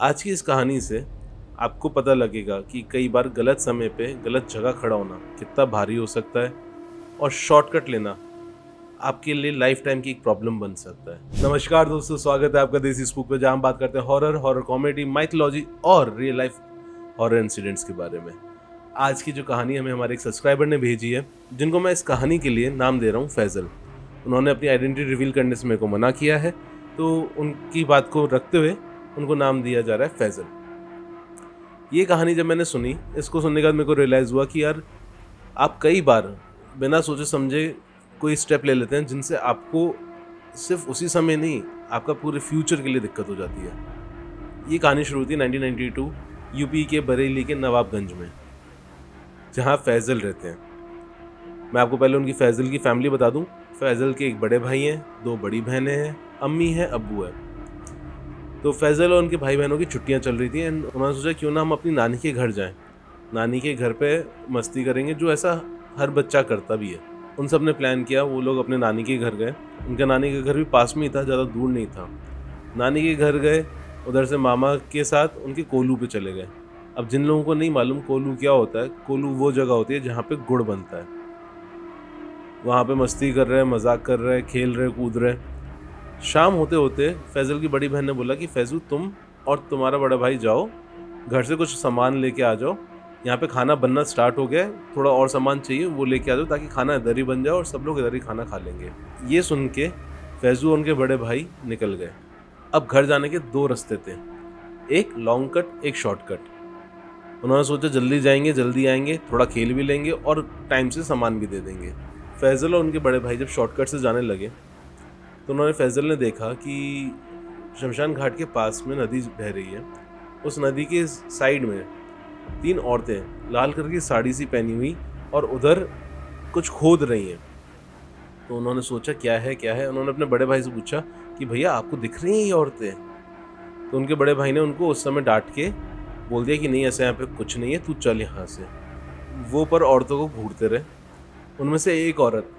आज की इस कहानी से आपको पता लगेगा कि कई बार गलत समय पे गलत जगह खड़ा होना कितना भारी हो सकता है और शॉर्टकट लेना आपके लिए लाइफ टाइम की एक प्रॉब्लम बन सकता है। नमस्कार दोस्तों, स्वागत है आपका देसी स्पूक पे, जहां हम बात करते हैं हॉरर कॉमेडी, माइथोलॉजी और रियल लाइफ हॉरर इंसिडेंट्स के बारे में। आज की जो कहानी हमें हमारे एक सब्सक्राइबर ने भेजी है, जिनको मैं इस कहानी के लिए नाम दे रहा हूँ फैजल। उन्होंने अपनी आइडेंटिटी रिवील करने से मेरे को मना किया है, तो उनकी बात को रखते हुए उनको नाम दिया जा रहा है फैजल। ये कहानी जब मैंने सुनी, इसको सुनने के बाद मेरे को रियलाइज़ हुआ कि यार, आप कई बार बिना सोचे समझे कोई स्टेप ले लेते हैं जिनसे आपको सिर्फ उसी समय नहीं, आपका पूरे फ्यूचर के लिए दिक्कत हो जाती है। ये कहानी शुरू हुई थी 1992 यूपी के बरेली के नवाबगंज में, जहाँ फैजल रहते हैं। मैं आपको पहले उनकी फैजल की फैमिली बता दूं। फैजल के एक बड़े भाई हैं, दो बड़ी बहनें हैं, अम्मी हैं, अब्बू है। तो फैजल और उनके भाई बहनों की छुट्टियां चल रही थी एंड उन्होंने सोचा क्यों ना हम अपनी नानी के घर जाएं, नानी के घर पे मस्ती करेंगे, जो ऐसा हर बच्चा करता भी है। उन सब ने प्लान किया, वो लोग अपने नानी के घर गए। उनका नानी का घर भी पास में ही था, ज़्यादा दूर नहीं था। नानी के घर गए, उधर से मामा के साथ उनके कोलू पे चले गए। अब जिन लोगों को नहीं मालूम कोलू क्या होता है, कोलू वो जगह होती है जहाँ पे गुड़ बनता है। वहाँ पे मस्ती कर रहे हैं, मजाक कर रहे हैं, खेल रहे, कूद रहे। शाम होते होते फैजल की बड़ी बहन ने बोला कि फैजू, तुम और तुम्हारा बड़ा भाई जाओ, घर से कुछ सामान लेके आ जाओ, यहाँ पे खाना बनना स्टार्ट हो गया है, थोड़ा और सामान चाहिए वो लेके आ जाओ ताकि खाना इधर ही बन जाए और सब लोग इधर ही खाना खा लेंगे। ये सुन के फैजू और उनके बड़े भाई निकल गए। अब घर जाने के दो रास्ते थे, एक लॉन्ग कट, एक शॉर्ट कट। उन्होंने सोचा जल्दी जाएंगे, जल्दी आएंगे, थोड़ा खेल भी लेंगे और टाइम से सामान भी दे देंगे। फैजल और उनके बड़े भाई जब शॉर्टकट से जाने लगे तो उन्होंने फैजल ने देखा कि शमशान घाट के पास में नदी बह रही है। उस नदी के साइड में तीन औरतें लाल कलर की साड़ी सी पहनी हुई और उधर कुछ खोद रही हैं। तो उन्होंने सोचा क्या है क्या है। उन्होंने अपने बड़े भाई से पूछा कि भैया, आपको दिख रही हैं ये औरतें? तो उनके बड़े भाई ने उनको उस समय डांट के बोल दिया कि नहीं, ऐसे यहाँ पे कुछ नहीं है, तू चल यहाँ से। वो पर औरतों को घूरते रहे। उनमें से एक औरत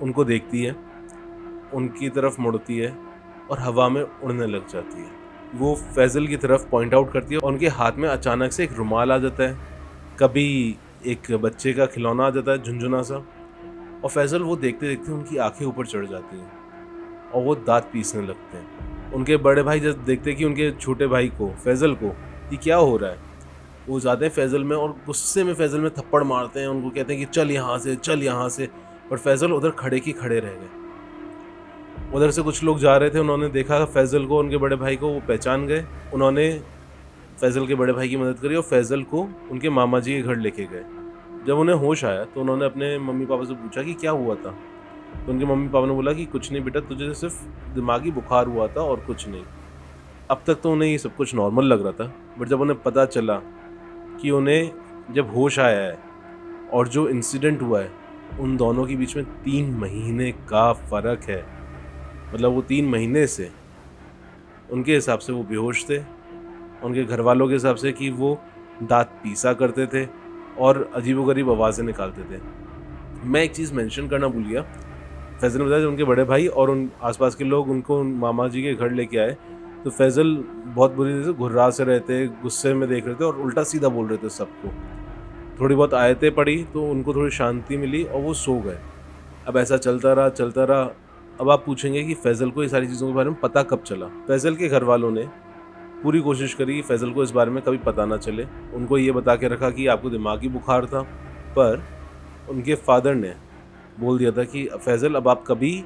उनको देखती है, उनकी तरफ मुड़ती है और हवा में उड़ने लग जाती है। वो फैजल की तरफ पॉइंट आउट करती है और उनके हाथ में अचानक से एक रुमाल आ जाता है, कभी एक बच्चे का खिलौना आ जाता है झुनझुना सा। और फैजल वो देखते देखते उनकी आंखें ऊपर चढ़ जाती हैं और वो दांत पीसने लगते हैं। उनके बड़े भाई जब देखते कि उनके छोटे भाई को, फैजल को, ये क्या हो रहा है, वो जाते हैं फैजल में और गुस्से में फैजल में थप्पड़ मारते हैं। उनको कहते हैं कि चल यहाँ से, चल यहाँ से। पर फैजल उधर खड़े की खड़े रह गए। उधर से कुछ लोग जा रहे थे, उन्होंने देखा फैजल को, उनके बड़े भाई को, वो पहचान गए। उन्होंने फैजल के बड़े भाई की मदद करी और फैजल को उनके मामा जी के घर लेके गए। जब उन्हें होश आया तो उन्होंने अपने मम्मी पापा से पूछा कि क्या हुआ था। तो उनके मम्मी पापा ने बोला कि कुछ नहीं बेटा, तुझे सिर्फ दिमागी बुखार हुआ था और कुछ नहीं। अब तक तो उन्हें ये सब कुछ नॉर्मल लग रहा था, बट जब उन्हें पता चला कि उन्हें जब होश आया है और जो इंसिडेंट हुआ है, उन दोनों के बीच में 3 महीने का फ़र्क है। मतलब वो 3 महीने से उनके हिसाब से वो बेहोश थे, उनके घर वालों के हिसाब से कि वो दांत पीसा करते थे और अजीबोगरीब आवाज़ें निकालते थे। मैं एक चीज़ मेंशन करना भूल गया। फैजल ने बताया जब उनके बड़े भाई और उन आसपास के लोग उनको मामा जी के घर लेके आए तो फैजल बहुत बुरी तरह से घुर्रा से रहे थे, गुस्से में देख रहे थे और उल्टा सीधा बोल रहे थे सबको। थोड़ी बहुत आयतें पढ़ी तो उनको थोड़ी शांति मिली और वो सो गए। अब ऐसा चलता रहा चलता रहा। अब आप पूछेंगे कि फैजल को ये सारी चीज़ों के बारे में पता कब चला। फैजल के घर वालों ने पूरी कोशिश करी कि फैजल को इस बारे में कभी पता ना चले। उनको ये बता के रखा कि आपको दिमागी बुखार था, पर उनके फादर ने बोल दिया था कि फैजल, अब आप कभी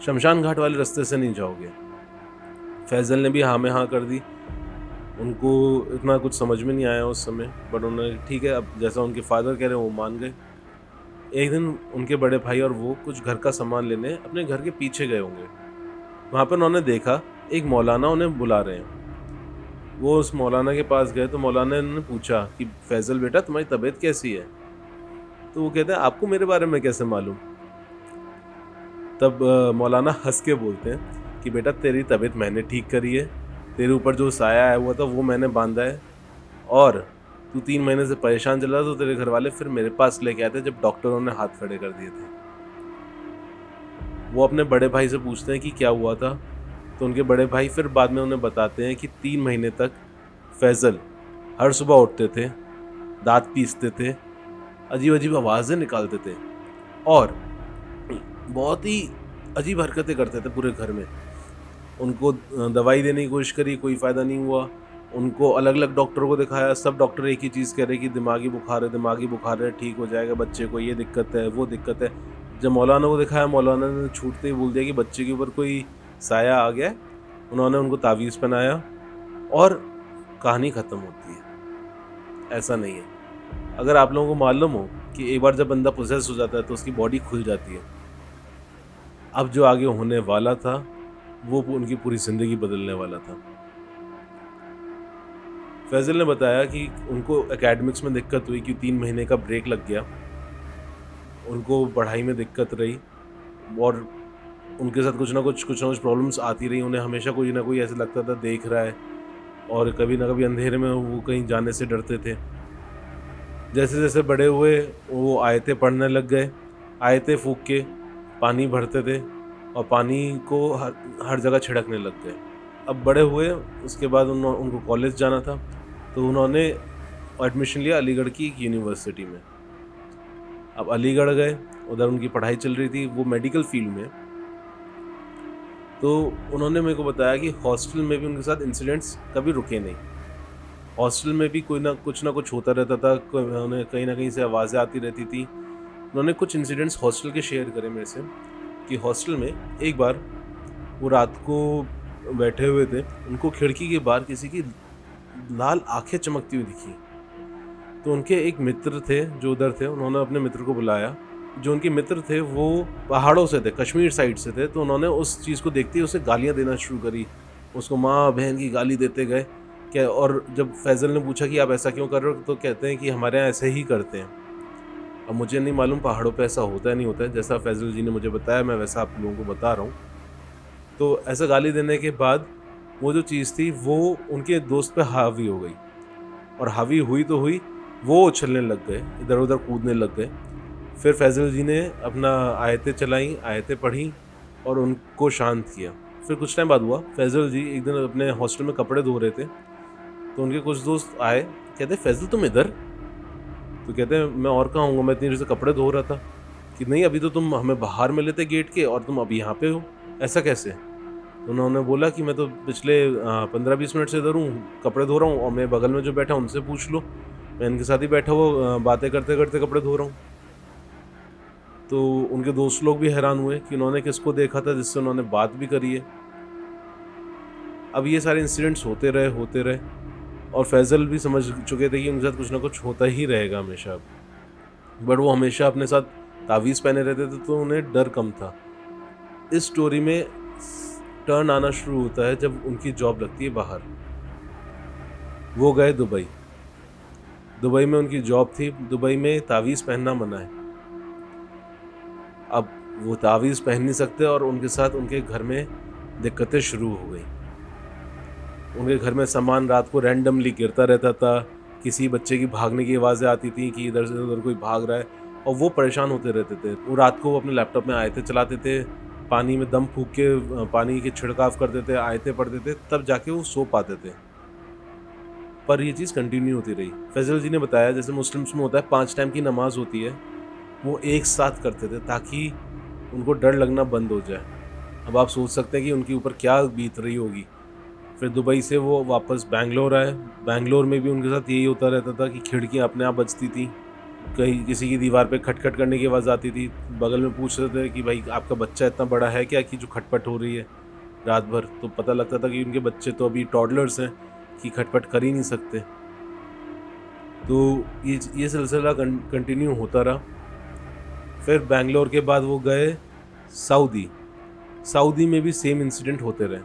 शमशान घाट वाले रास्ते से नहीं जाओगे। फैजल ने भी हाँ में हाँ कर दी। उनको इतना कुछ समझ में नहीं आया उस समय, बट उन्होंने ठीक है, अब जैसा उनके फादर कह रहे हैं वो मान गए। एक दिन उनके बड़े भाई और वो कुछ घर का सामान लेने अपने घर के पीछे गए होंगे। वहाँ पर उन्होंने देखा एक मौलाना उन्हें बुला रहे हैं। वो उस मौलाना के पास गए तो मौलाना ने पूछा कि फैजल बेटा, तुम्हारी तबीयत कैसी है? तो वो कहते हैं आपको मेरे बारे में कैसे मालूम? तब मौलाना हंस के बोलते हैं कि बेटा, तेरी तबीयत मैंने ठीक करी है, तेरे ऊपर जो साया आया हुआ था वो मैंने बांधा है, और तू 3 महीने से परेशान चल रहा था तो तेरे घर वाले फिर मेरे पास लेके आए थे जब डॉक्टरों ने हाथ खड़े कर दिए थे। वो अपने बड़े भाई से पूछते हैं कि क्या हुआ था। तो उनके बड़े भाई फिर बाद में उन्हें बताते हैं कि 3 महीने तक फैज़ल हर सुबह उठते थे, दाँत पीसते थे, अजीब-अजीब आवाज़ें निकालते थे और बहुत ही अजीब हरकतें करते थे पूरे घर में। उनको दवाई देने की कोशिश करी, कोई फ़ायदा नहीं हुआ। उनको अलग-अलग डॉक्टरों को दिखाया, सब डॉक्टर एक ही चीज़ कह रहे कि दिमागी बुखार है, ठीक हो जाएगा बच्चे को, ये दिक्कत है, वो दिक्कत है। जब मौलाना को दिखाया, मौलाना ने छूटते ही बोल दिया कि बच्चे के ऊपर कोई साया आ गया है। उन्होंने उनको तावीज़ पहनाया और कहानी ख़त्म होती है। ऐसा नहीं है। अगर आप लोगों को मालूम हो कि एक बार जब बंदा पोसेस हो जाता है तो उसकी बॉडी खुल जाती है। अब जो आगे होने वाला था, वो उनकी पूरी ज़िंदगी बदलने वाला था। फैज़ल ने बताया कि उनको एकेडमिक्स में दिक्कत हुई कि 3 महीने का ब्रेक लग गया। उनको पढ़ाई में दिक्कत रही और उनके साथ कुछ ना कुछ प्रॉब्लम्स आती रही। उन्हें हमेशा कोई ना कोई ऐसा लगता था देख रहा है और कभी ना कभी अंधेरे में वो कहीं जाने से डरते थे। जैसे-जैसे बड़े हुए वो आयतें पढ़ने लग गए। आयतें फूँक के पानी भरते थे और पानी को हर जगह छिड़कने लग गए। अब बड़े हुए, उसके बाद उनको कॉलेज जाना था, तो उन्होंने एडमिशन लिया अलीगढ़ की एक यूनिवर्सिटी में। अब अलीगढ़ गए, उधर उनकी पढ़ाई चल रही थी, वो मेडिकल फील्ड में। तो उन्होंने मेरे को बताया कि हॉस्टल में भी उनके साथ इंसिडेंट्स कभी रुके नहीं। हॉस्टल में भी कोई ना कुछ होता रहता था, उन्हें कहीं ना कहीं से आवाज़ें आती रहती थी। उन्होंने कुछ इंसिडेंट्स हॉस्टल के शेयर करे मेरे से कि हॉस्टल में एक बार वो रात को बैठे हुए थे, उनको खिड़की के बाहर किसी की लाल आंखें चमकती हुई दिखी। तो उनके एक मित्र थे जो उधर थे, उन्होंने अपने मित्र को बुलाया। जो उनके मित्र थे वो पहाड़ों से थे, कश्मीर साइड से थे। तो उन्होंने उस चीज़ को देखते ही उसे गालियाँ देना शुरू करी, उसको माँ बहन की गाली देते गए। क्या और जब फैज़ल ने पूछा कि आप ऐसा क्यों कर रहे हो, तो कहते हैं कि हमारे यहाँ ऐसे ही करते हैं। अब मुझे नहीं मालूम पहाड़ों पे ऐसा होता है नहीं होता है, जैसा फैज़ल जी ने मुझे बताया मैं वैसा आप लोगों को बता रहा हूँ। तो ऐसा गाली देने के बाद वो जो चीज़ थी वो उनके दोस्त पे हावी हो गई और हावी हुई तो हुई, वो उछलने लग गए, इधर उधर कूदने लग गए। फिर फैज़ल जी ने अपना आयतें चलाई, आयतें पढ़ी और उनको शांत किया। फिर कुछ टाइम बाद हुआ, फैज़ल जी एक दिन अपने हॉस्टल में कपड़े धो रहे थे, तो उनके कुछ दोस्त आए, कहते फैज़ल तुम इधर? तो कहते हैं मैं और कहाँ होऊँगा, मैं इतनी देर से कपड़े धो रहा था। कि नहीं अभी तो तुम हमें बाहर मिले थे गेट के और तुम अभी यहाँ पे हो, ऐसा कैसे? तो उन्होंने बोला कि मैं तो पिछले 15-20 मिनट से इधर हूँ, कपड़े धो रहा हूँ और मेरे बगल में जो बैठा उनसे पूछ लो, मैं इनके साथ ही बैठा हुआ बातें करते करते कपड़े धो रहा हूँ। तो उनके दोस्त लोग भी हैरान हुए कि उन्होंने किसको देखा था जिससे उन्होंने बात भी करी है। अब ये सारे इंसिडेंट्स होते रहे और फैज़ल भी समझ चुके थे कि उनके साथ कुछ ना कुछ होता ही रहेगा हमेशा। बट वो हमेशा अपने साथ तावीज़ पहने रहते थे तो उन्हें डर कम था। इस स्टोरी में टर्न आना शुरू होता है जब उनकी जॉब लगती है बाहर। वो गए दुबई। दुबई में उनकी जॉब थी, दुबई में तावीज़ पहनना मना है। अब वो तावीज़ पहन नहीं सकते और उनके साथ उनके घर में दिक्कतें शुरू हो गई। उनके घर में सामान रात को रैंडमली गिरता रहता था, किसी बच्चे की भागने की आवाज़ें आती थी कि इधर से उधर कोई भाग रहा है और वो परेशान होते रहते थे। वो रात को अपने लैपटॉप में आयतें चलाते थे, पानी में दम फूँक के पानी के छिड़काव करते थे, आयतें पढ़ते थे, तब जाके वो सो पाते थे। पर ये चीज़ कंटिन्यू होती रही। फैज़ल जी ने बताया जैसे मुस्लिम्स में होता है 5 टाइम की नमाज़ होती है, वो एक साथ करते थे ताकि उनको डर लगना बंद हो जाए। अब आप सोच सकते हैं कि उनके ऊपर क्या बीत रही होगी। फिर दुबई से वो वापस बैंगलोर आए। बैंगलोर में भी उनके साथ यही होता रहता था कि खिड़कियाँ अपने आप बजती थी, कहीं किसी की दीवार पे खटखट करने की आवाज़ आती थी, बगल में पूछ रहे थे कि भाई आपका बच्चा इतना बड़ा है क्या कि जो खटपट हो रही है रात भर। तो पता लगता था कि उनके बच्चे तो अभी टॉडलर्स हैं कि खटपट कर ही नहीं सकते। तो ये सिलसिला कंटिन्यू होता रहा। फिर बैंगलोर के बाद वो गए सऊदी में भी सेम इंसिडेंट होते रहे।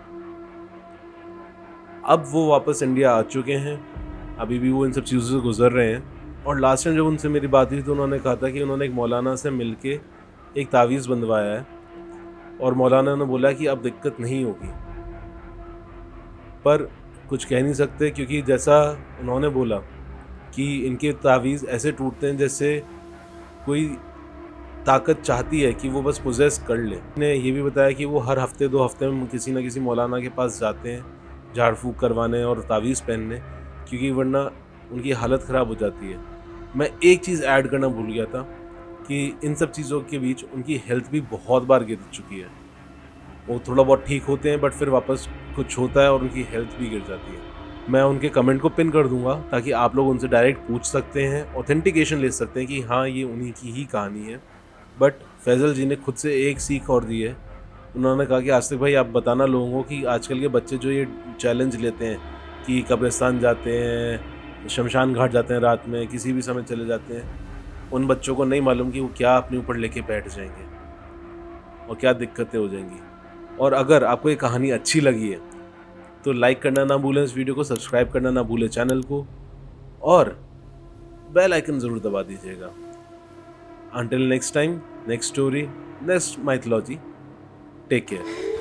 अब वो वापस इंडिया आ चुके हैं, अभी भी वो इन सब चीज़ों से गुजर रहे हैं। और लास्ट टाइम जब उनसे मेरी बात हुई तो उन्होंने कहा था कि उन्होंने एक मौलाना से मिलके एक तावीज़ बंधवाया है और मौलाना ने बोला कि अब दिक्कत नहीं होगी। पर कुछ कह नहीं सकते क्योंकि जैसा उन्होंने बोला कि इनके तावीज़ ऐसे टूटते हैं जैसे कोई ताकत चाहती है कि वो बस पोजेस कर ले। ने ये भी बताया कि वो हर हफ्ते 2 हफ्ते में किसी न किसी मौलाना के पास जाते हैं झाड़ फूँक करवाने और तावीज़ पहनने, क्योंकि वरना उनकी हालत ख़राब हो जाती है। मैं एक चीज़ ऐड करना भूल गया था कि इन सब चीज़ों के बीच उनकी हेल्थ भी बहुत बार गिर चुकी है। वो थोड़ा बहुत ठीक होते हैं बट फिर वापस कुछ होता है और उनकी हेल्थ भी गिर जाती है। मैं उनके कमेंट को पिन कर दूंगा ताकि आप लोग उनसे डायरेक्ट पूछ सकते हैं, ऑथेंटिकेशन ले सकते हैं कि हाँ ये उन्हीं की ही कहानी है। बट फैज़ल जी ने खुद से एक सीख और दी है। उन्होंने कहा कि आसिफ भाई आप बताना लोगों को कि आजकल के बच्चे जो ये चैलेंज लेते हैं कि कब्रिस्तान जाते हैं, शमशान घाट जाते हैं रात में, किसी भी समय चले जाते हैं, उन बच्चों को नहीं मालूम कि वो क्या अपने ऊपर लेके बैठ जाएंगे और क्या दिक्कतें हो जाएंगी। और अगर आपको ये कहानी अच्छी लगी है तो लाइक करना ना भूलें इस वीडियो को, सब्सक्राइब करना ना भूलें चैनल को, और बेल आइकन ज़रूर दबा दीजिएगा। Until next time, next story, next mythology, take care.